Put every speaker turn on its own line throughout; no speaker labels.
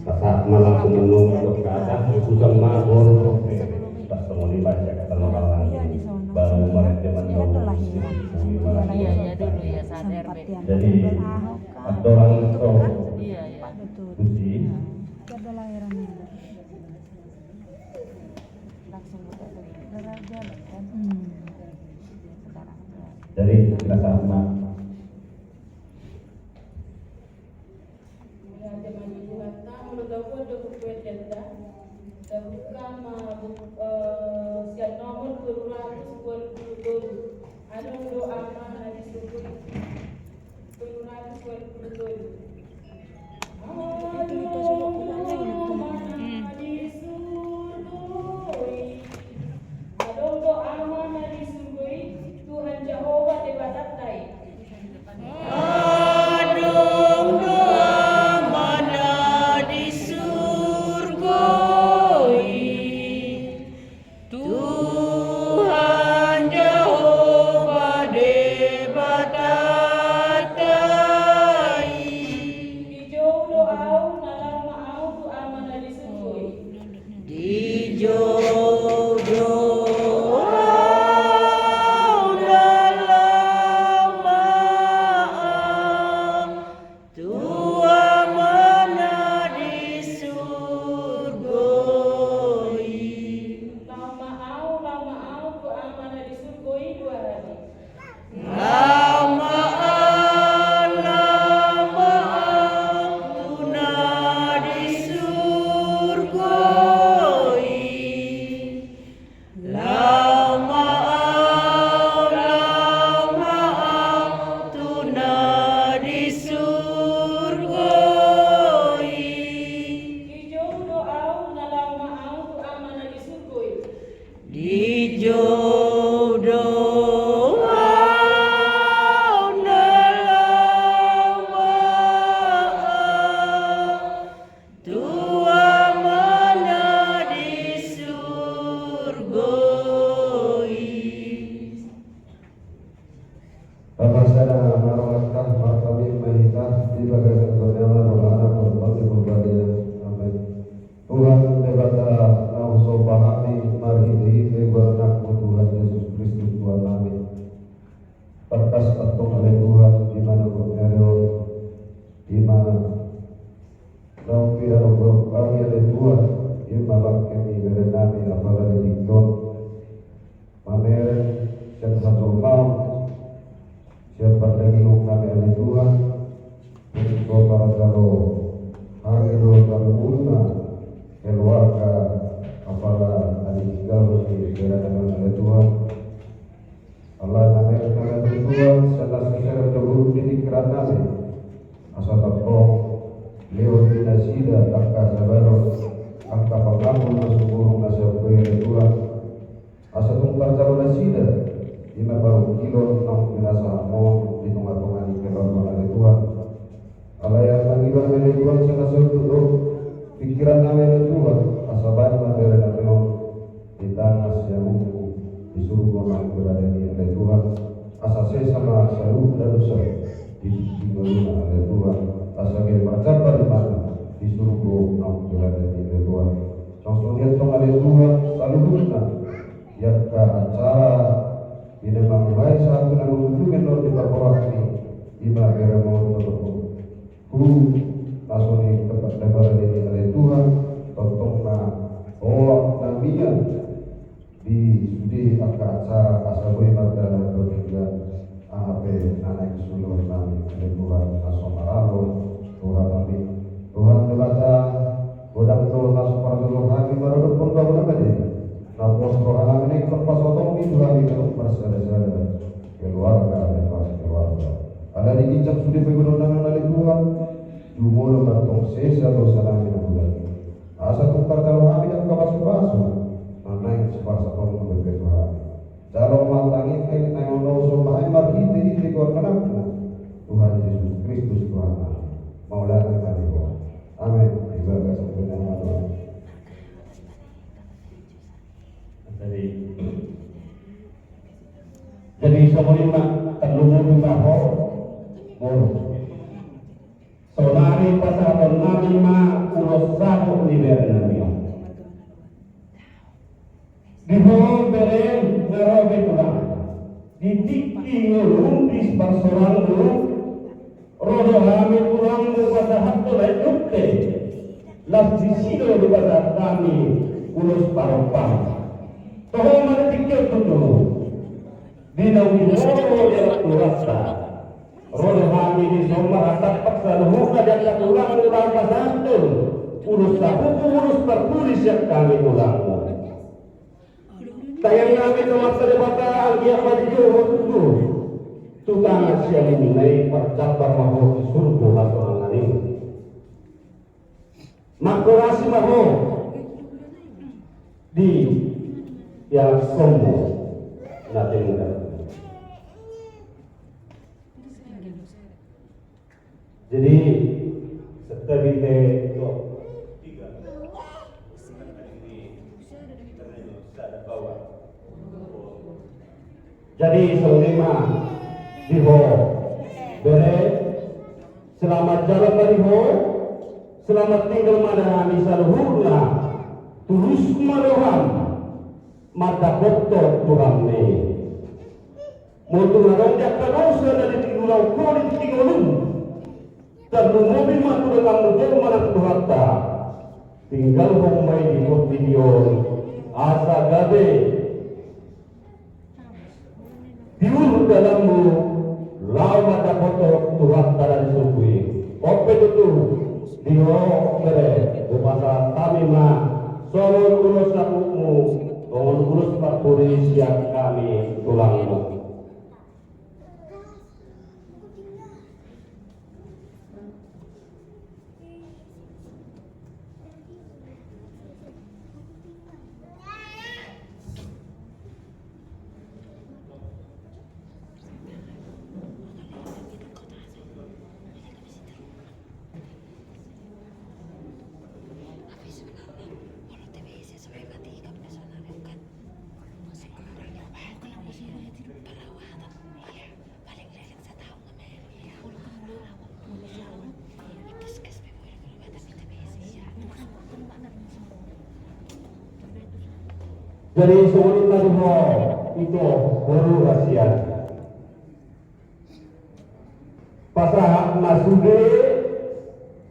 saat malam menung berkata kusang mabur tak semua dibaca kata orang baru mereka menunggu
Iya ya dulu ya sadar
jadi ada orang itu
iya ya
uji
ada lahirannya
langsung buka jalan kan sekarang
jadi kita sama jadi semuanya terlumur baho sonari pasal 65 ulos ingurung di persorangu rodo kami tulangmu pada hakto lai ukte labdi sido pada kami urus parompah toh mana tikir tutu dinawi rodo dia turasta rodo kami di somar atak paksa muka dia tulang pasantun urus sabuku urus perpulis yang kami tulangmu tayang kami telah sedebata algiak maju waktu tukang siang mengenai percabar mahu surga hasorangan ini makurasi mahu di yang sombong nanti mudah jadi setelah itu tiga jadi selima diho bere selamat jalan dariho selamat tinggal mana misal hurna tulus maroham mata botol Tuhan ni mutu narong jakka dosa dari tinggulau kori tinggalun ternu mobil matu dengan mujur mana Tuhatta tinggal homai di video asa gabe diurut dalammu lau mata foto Tuhan dari subui ope itu dio bere bahasa tamima soal urus akumu soal urus perpulis yang kami tulangmu dari seorang tadiho itu baru rahasia pasah masude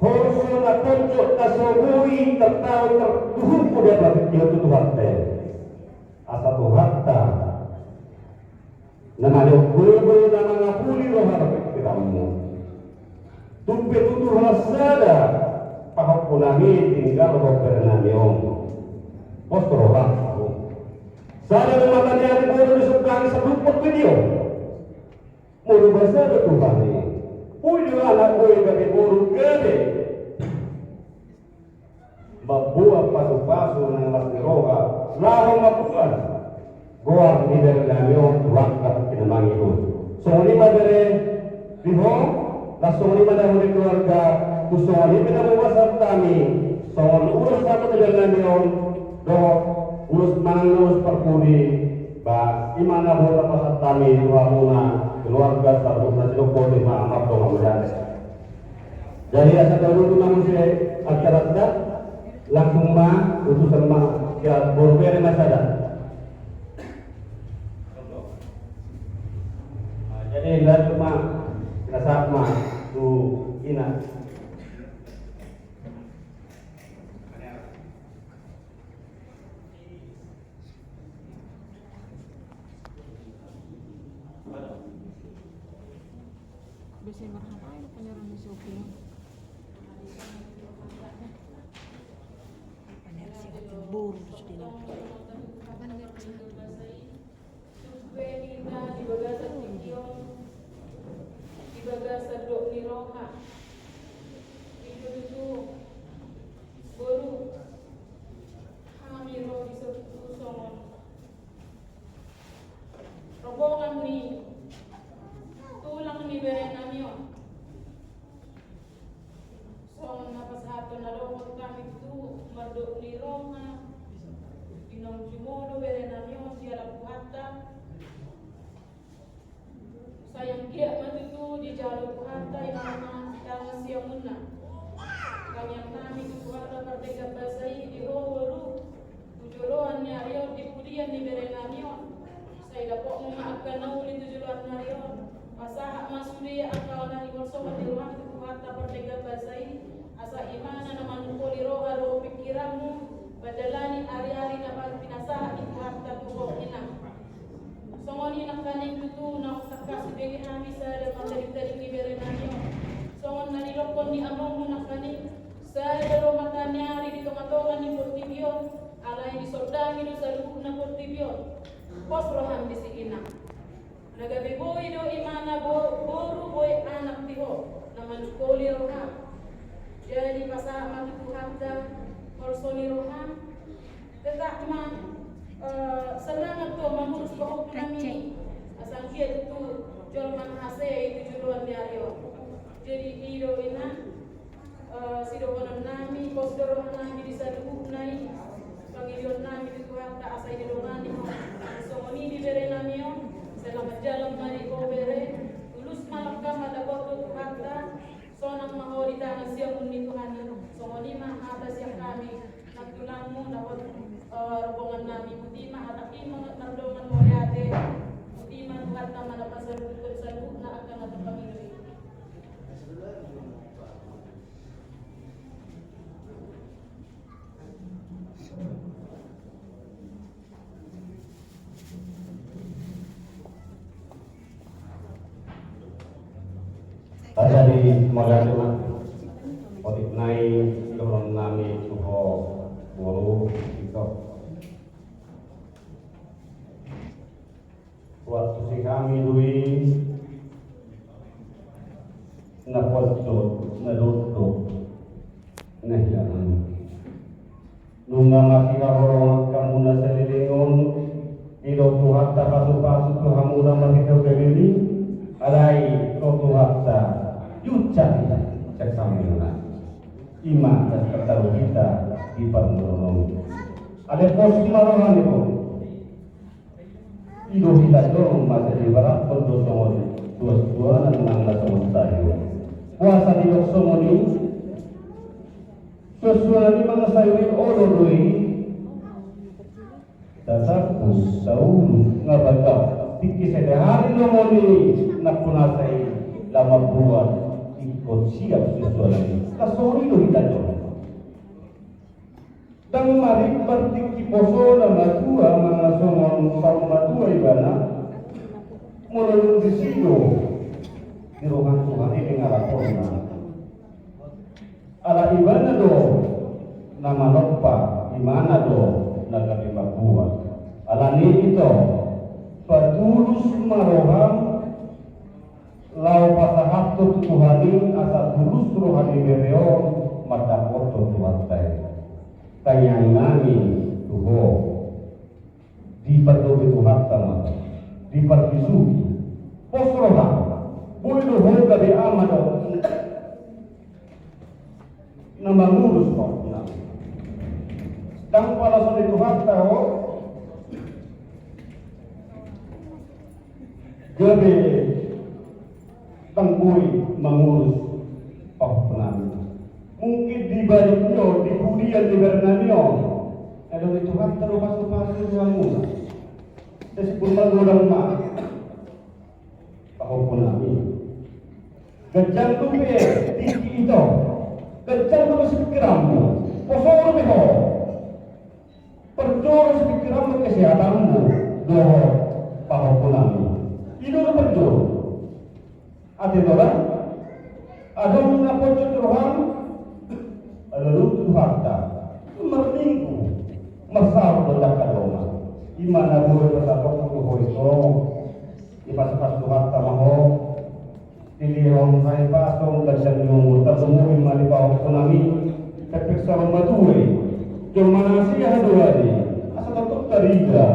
horso na konco tasogui tertahu tertuhuk udah berpikir itu Tuhan teh asa Tuhan ta namanya gue nama ngapuli roh berpikiranmu tumpe tutur rasada pahok punami tinggal roh bernamiong postro bang saya matanya di bawah di sebelah sebelum video mulu bahasa Tuhan ini punya anak gue bagi buruk gede membuat pasu-pasu yang masih roga lalu mapukan buat di dalam namion waktu pinamang itu soalnya dari liho lah soalnya dari keluarga soalnya pinamang wasap kami soalnya urus satu di dalam namion doh urus manus perpudi ba imana boleh pasat kami ruamuna keluarga satu nasi dokter maaf dong amudan jadi asa dulu namun si acara tidak langsung mah utusan mah ya berbeda masada jadi lihat cuma rasa mah tu ina
Bisa ngapain penyeran di Sophia? Penyeran sih buru terus di
Ibagasan dok ni roha itu baru kami roh di songon rombongan ni tulang ni beren namio songon napas hato na roh kami tu mardok ni roha inong jumodo beren namio siala puhata sayang dia matutu di jalur puhata inama tangan siang muna kami yang kami tu puhata partai basai di roh baru tujuroan ni ayo di pudian ni beren namio Saya dapat memaafkan nauli tujuan narion. Masa masudi akal nari bersama di rumah itu harta pertega basai. Asa imana na manukoli roha ro pikiranmu. Badalani ari-ari na pinasaha itu harta tubuh ina. Songoni nak kaning tutu na takas begi ami sa da matari-tari ni berenanyo. Songon na nilokon ni among nak kaning sa ro matanyari di tomatongan ni portibio. Alay di sordangi do sa lubuk na portibio. Pos roham di sikina. Nagabi boy do imana boru boy anak tiho. Naman koli roham. Jadi pasama itu harta korsoni roham. Tetap mah senang tu mengurus bahuk kami. Asal kia itu jual manhase itu jualan diario. Jadi ido ina sido konon nami pos doro nami di sadu nai. Pangilion nami di Tuhan tak asai di dongani. So ini di bere namio selamat jalan mari ko bere. Tulus malakam ada boto Tuhan tak. So nang mahori tangan siang undi Tuhan. So ini mah atas yang kami nak tulangmu dapat rombongan nami putima ataki mga nardongan mo ate putima tuhat na manapasarut na akan atong pamilya.
Ada di Maganduna otik naik dorong nami tuho guru itu waktu si kami dui na postot na duduk na hilangan nunga makira horong kamu na salilingon ilo tuhat ta pasu-pasu tu hamu na makita kebili alai lo tuhat ta yucan cek sambilna iman dan ketahui kita di pernolong. Ada posisi marohan itu. Hidup kita dorong masa di barat berdosa dua dan menanglah semesta itu. Puasa di doksomoni sesuai di mana saya oloroi dasarku saulu ngabata tiki sedehari nomoni nak punasai lama buat ikut siap sesuai kasori do kita dorong. Dan mari bertiki poso na matua mga somon matua ibana mulai di sido di ruang Tuhan ini ngarapon na ala ibana do nama lupa imana do nagarima buat ala ni ito patulus maroham lau pasahatut Tuhani asa tulus rohani bereo mata foto Tuhan tayo kayang nami tuho di perdobe Tuhan tama di perbisu posroha boleh doho gabe amado nama ngurus kok dan pala sore Tuhan tahu gabe tangguy mengurus penami mungkin di baliknya di budian di bernanyo ada itu kan terus pasu-pasu kamu disebut menggodang mak tahu penami gejang tupe tinggi itu gejang tupe sepikiramu posor beho perjor sepikiramu kesehatanmu doho tahu penami itu perjor ada orang ada mengapocut roham lalu harta merminggu masal bedak kaloma imana boleh bersabok untuk hoiso ipas-pas harta maho tilihong hai pasong dan yung tersemua imali pahok tsunami kepeksa rumatuwe jomana siya haduari asa tetap tariga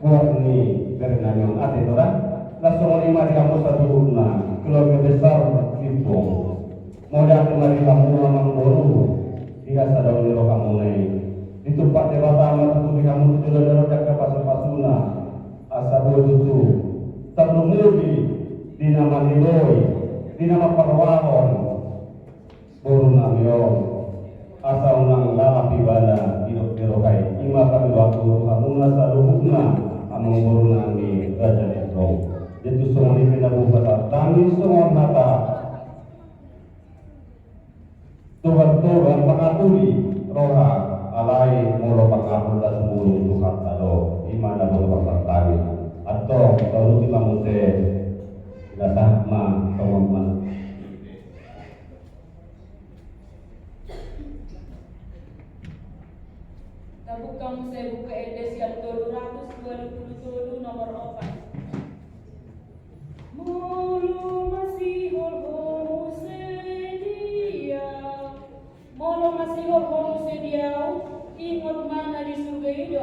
buat ni berenanyong ate orang langsung imali kamu satu runa keluarga besar limpong modal kemari kamu memang boru biasa daun di kamu nih di tempat dewata amat itu di kamu itu dalam jaga pasal-pasuna asa itu terlumubi di nama niloi di nama perwahon boru namion asa unang lalap ibana hidup di rokai ima kami waktu kamu nasa luhukna amang guru nami aja itu. Jadi semua ini pinabuhat tami semua nata. Tuhan mengaturi roha alai mulu pakahul dan semulu Tuhan tado imana mulu pakatari atau kalau kita mute datang ma teman-teman.
Tabukang saya buka edes yang 227 nomor 4. Mulu masih horhomu sedia, mulu masih horhomu sedia, ingat mana di surga itu.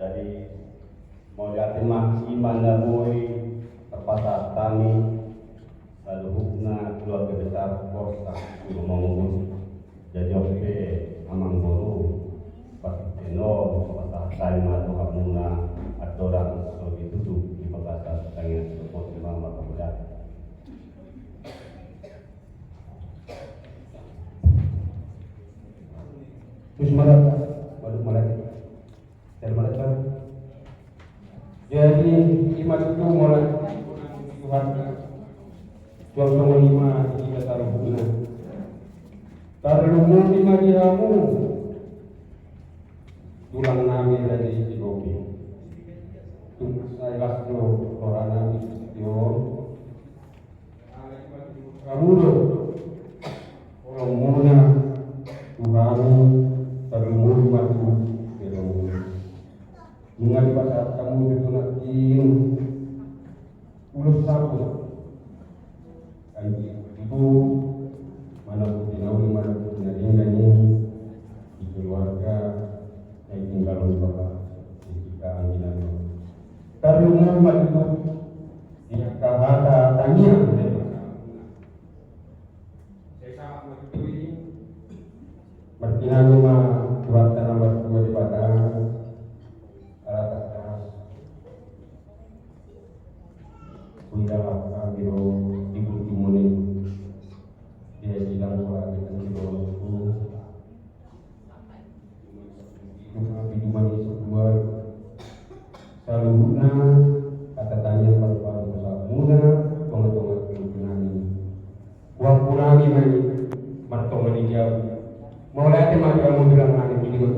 Jadi mau lihat iman dan boy terpasar tani saluhukna keluarga besar korsa guru mengurus jadi oke amang guru pasti teno pasar tani atau kamuna aturan lebih duduk di pasar tani support imam atau budak. Terus malah dari mana kan? Jadi iman itu mulai Tuhan Tuhan lima kita taruh guna. Karena lima diramu tulang nami dari Cibobi. Tunggu saya lalu orang nami yo. Kamu loh orang muna Tuhan terlumur matu. Dengan pada kamu itu nanti ulus sapu kaji itu mana pun nawi mana pun nadi di keluarga yang tinggal di bawah ketika anginan tapi umat itu dia kahada tanya saya sangat mengetahui bertindak rumah buat tanam berdua di padang Kuilah biro ibu timuni dia bilang bahwa kita biro itu hidupan sebuah saluhuna kata tanya pada muda tonga-tonga kunani uang kunani mai martonga di jauh mau lihat mah kamu bilang mana ini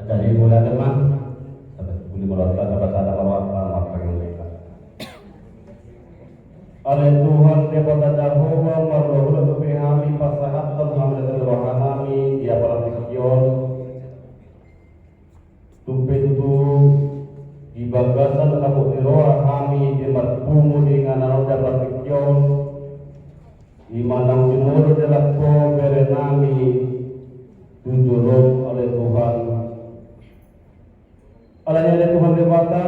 jadi mulai teman oleh Tuhan daripada Jehovah marlohul tupihami pasahat terhamdan rohanami dia para pikion tumpe itu di bagasan kamu iroha kami di marpumu dengan anoda para pikion imanang jumur adalah ko berenami tunjurun oleh Tuhan alanya Tuhan dewata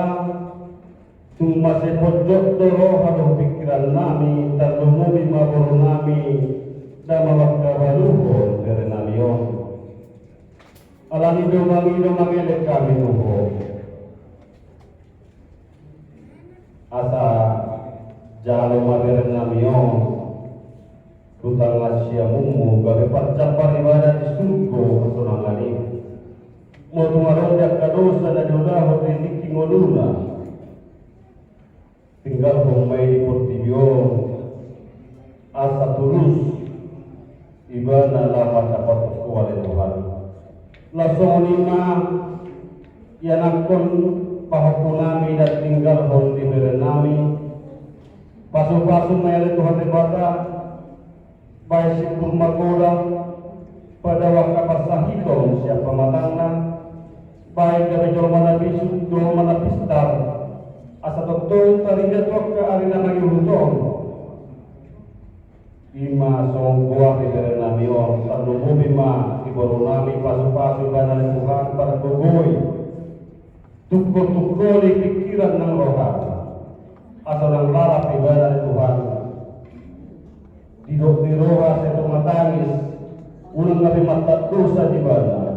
cuma sepojok doro haduh pikiran nami terlumumi mabur nami dan mawakka baluhun karena namion. Alani domangi mangelet kami Tuhan. Asa jalo mader namion. Tutang asya mumu gabe parcapar ibadah di surga kesenangan ini. Mau tungarong dak kadosa na jodoh hobi ngoluna. Tinggal pemain di Portibio asa tulus ibadah lawan dapat kuali Tuhan. Langsung lima yang akun pahapunami dan tinggal hon di berenami. Pasu-pasu mayat Tuhan debata baik si kurmagoda pada waktu pasahidon siapa matangna baik dari jolmana bisu jolmana pistar asa betul tarinya tok ke arena lagi hutong ima songgoa di berenami on tarlu bima di borunami pasu-pasu badan Tuhan pada gogoi tukur-tukur di pikiran ng rohani asa nang lalap di badan Tuhan di roha setu matangis unang nabi mata dosa di bana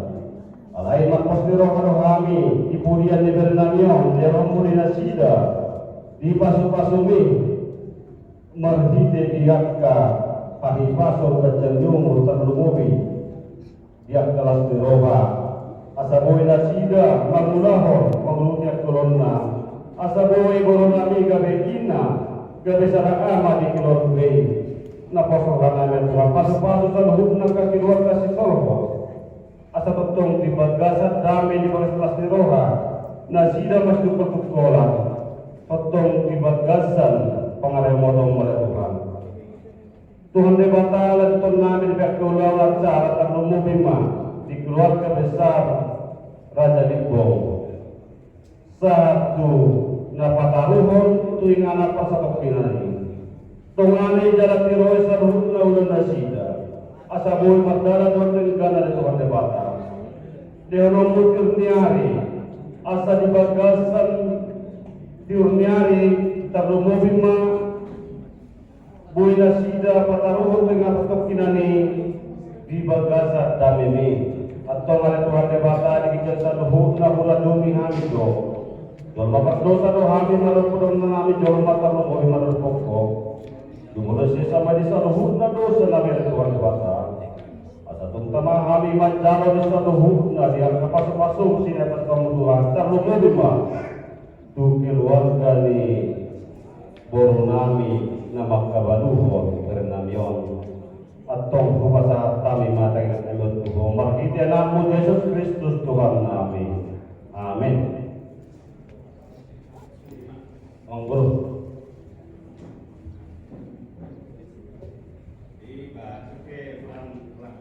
alai makos di roha rohami di pudian di bernamion di romuli nasida di pasu-pasumi marhite diakka pahipaso kacanjungu terlumubi diak kelas di roha asaboy nasida mangulahor mangulutnya kolonna asaboy boronami gabekina gabe sarama di kilorbe na pasokan namin Tuhan paso-paso sa loob ng kakiluwag kasi sorbo asa totong di bagasa dami di bagas ni roha na sida mas dupatuktolan totong di bagasan pangaremodong mula Tuhan Tuhan di batalan itong namin di kakulaw at sa arat ang lumubima di keluarga besar Raja Ligbong satu na pataruhon tuwing anak pasatok pinani tungani jalan tiroy sa ruhut na ulan na sida asa boy magdala doon ng gana na Tuhan de bata deonom mutirniari asa di bagasan tiurniari tarumobima boy na sida pataruhon ng apatok kinani di bagasa damimi at tungan na Tuhan de bata di kijan sa ruhut na ulan dumi hamido Jol bapak dosa do hami marun pudong na nami jol mata lumoy marun pokok Dumulus sama di saluhut na dosa na meron Tuhan di bata. At atong tamang kami manjalo di saluhut na diang kapasok-pasok sinapas kamutuhan. Tarlungo ba? Tukiluan ni borunami na magkabaluhon berenamyon. At tong kupasa kami matay na namin Tuhan. Markita na mo Jesus Kristus Tuhan namin. Amen. Ang guru. Oke, kurang kurang